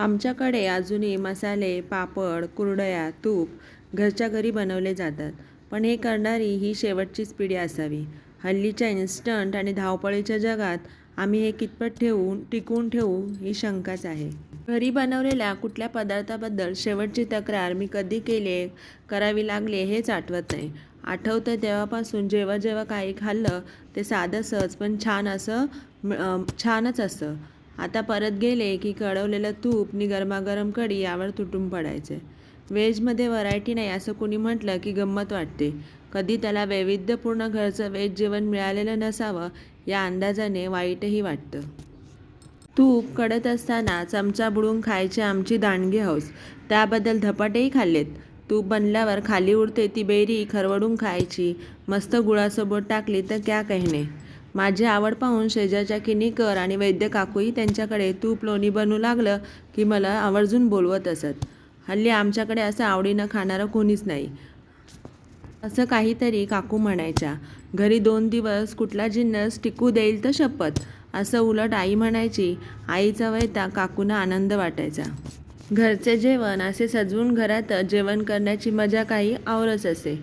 आमच्याकडे अजूनही मसाले, पापड, कुरडया, तूप घरच्या घरी बनवले जातात. पण हे करणारी ही शेवटचीच पिढी असावी. हल्लीच्या इन्स्टंट आणि धावपळीच्या जगात आम्ही हे कितपत टिकवून ठेवू ही शंकाच आहे. घरी बनवलेल्या कुठल्या पदार्थाबद्दल शेवटची तक्रार मी कधी करावी लागली हेच आठवत नाही. आठवतं तेव्हापासून जेव्हा जेव्हा काही खाल्लं ते साधं सहज पण छानच असतं. आता परत गेले की कढवलेलं तूप नि गरमागरम कढी यावर तुटून पडायचे. व्हेजमध्ये व्हरायटी नाही असं कुणी म्हटलं की गंमत वाटते. कधी त्याला वैविध्यपूर्ण घरचं व्हेज जेवण मिळालेलं नसावं या अंदाजाने वाईटही वाटतं. तूप कडत असताना चमचा बुडवून खायची आमची दांडगी हौस. त्याबद्दल धपाटेही खाल्लेत. तूप बनल्यावर खाली उरते ती बेरी खरवडून खायची. मस्त गुळासोबत टाकली तर क्या कहने. माझी आवड पाहून शेजारच्या किनीकर आणि वैद्य काकूही त्यांच्याकडे तूप लोणी बनू लागलं की मला आवर्जून बोलवत असत. हल्ली आमच्याकडे असं आवडीनं खाणारं कोणीच नाही असं काहीतरी काकू म्हणायच्या. घरी 2 दिवस कुठला जिन्नस टिकू देईल तर शपथ असं उलट आई म्हणायची. आईचा वैताग काकूंना आनंद वाटायचा. घरचे जेवण असे सजवून घरातच जेवण करण्याची मजा काही औरच असे.